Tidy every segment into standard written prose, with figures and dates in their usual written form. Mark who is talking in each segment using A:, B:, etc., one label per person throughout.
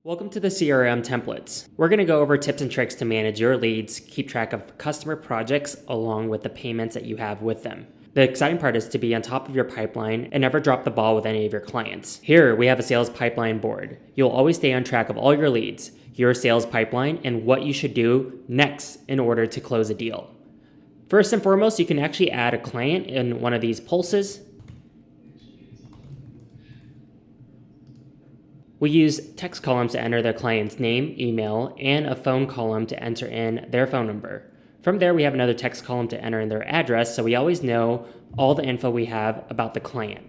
A: Welcome to the CRM templates. We're going to go over tips and tricks to manage your leads, keep track of customer projects along with the payments that you have with them. The exciting part is to be on top of your pipeline and never drop the ball with any of your clients. Here we have a sales pipeline board. You'll always stay on track of all your leads, your sales pipeline, and what you should do next in order to close a deal. First and foremost, you can actually add a client in one of these pulses. We use text columns to enter their client's name, email, and a phone column to enter in their phone number. From there, we have another text column to enter in their address, so we always know all the info we have about the client.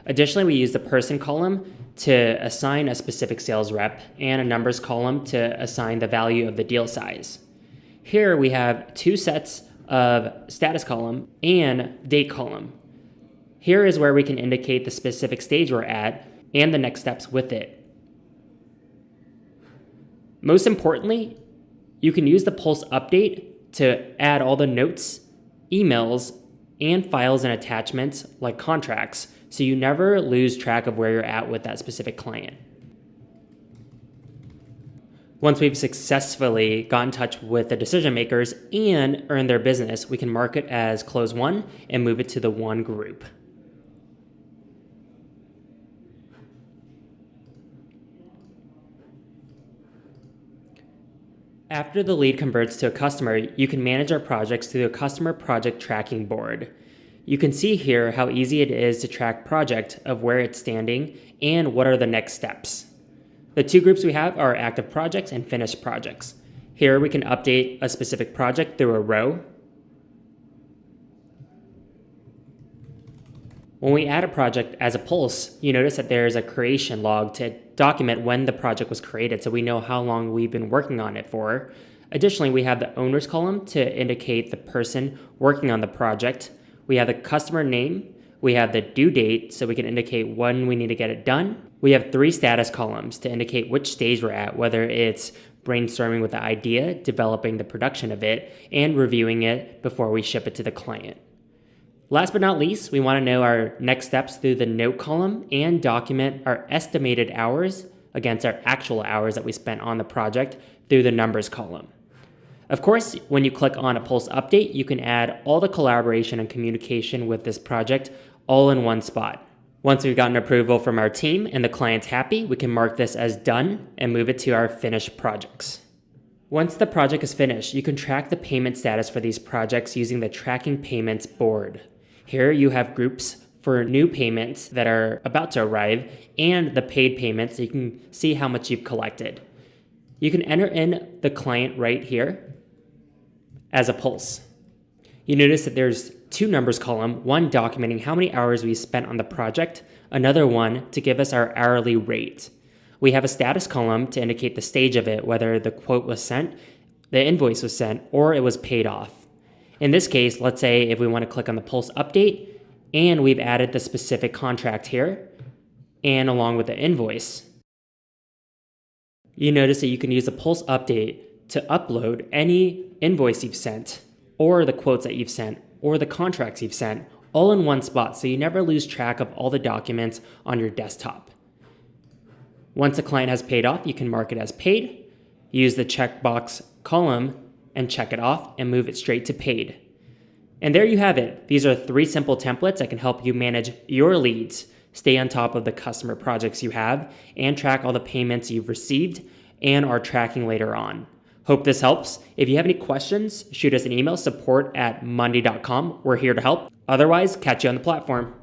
A: Additionally, we use the person column to assign a specific sales rep and a numbers column to assign the value of the deal size. Here we have two sets of status column and date column. Here is where we can indicate the specific stage we're at and the next steps with it. Most importantly, you can use the Pulse update to add all the notes, emails, and files and attachments like contracts, so you never lose track of where you're at with that specific client. Once we've successfully got in touch with the decision makers and earned their business, we can mark it as close one and move it to the one group. After the lead converts to a customer, you can manage our projects through the customer project tracking board. You can see here how easy it is to track project of where it's standing and what are the next steps. The two groups we have are active projects and finished projects. Here we can update a specific project through a row. When we add a project as a pulse, you notice that there is a creation log to document when the project was created so we know how long we've been working on it for. Additionally, we have the owners column to indicate the person working on the project. We have the customer name. We have the due date so we can indicate when we need to get it done. We have three status columns to indicate which stage we're at, whether it's brainstorming with the idea, developing the production of it, and reviewing it before we ship it to the client. Last but not least, we want to know our next steps through the note column and document our estimated hours against our actual hours that we spent on the project through the numbers column. Of course, when you click on a Pulse update, you can add all the collaboration and communication with this project all in one spot. Once we've gotten approval from our team and the client's happy, we can mark this as done and move it to our finished projects. Once the project is finished, you can track the payment status for these projects using the Tracking Payments board. Here you have groups for new payments that are about to arrive and the paid payments so you can see how much you've collected. You can enter in the client right here as a pulse. You notice that there's two numbers column, one documenting how many hours we spent on the project, another one to give us our hourly rate. We have a status column to indicate the stage of it, whether the quote was sent, the invoice was sent, or it was paid off. In this case, let's say if we want to click on the Pulse update and we've added the specific contract here and along with the invoice, you notice that you can use the Pulse update to upload any invoice you've sent or the quotes that you've sent or the contracts you've sent all in one spot so you never lose track of all the documents on your desktop. Once the client has paid off, you can mark it as paid, use the checkbox column and check it off and move it straight to paid. And there you have it. These are three simple templates that can help you manage your leads, stay on top of the customer projects you have, and track all the payments you've received and are tracking later on. Hope this helps. If you have any questions, shoot us an email, support@monday.com. We're here to help. Otherwise, catch you on the platform.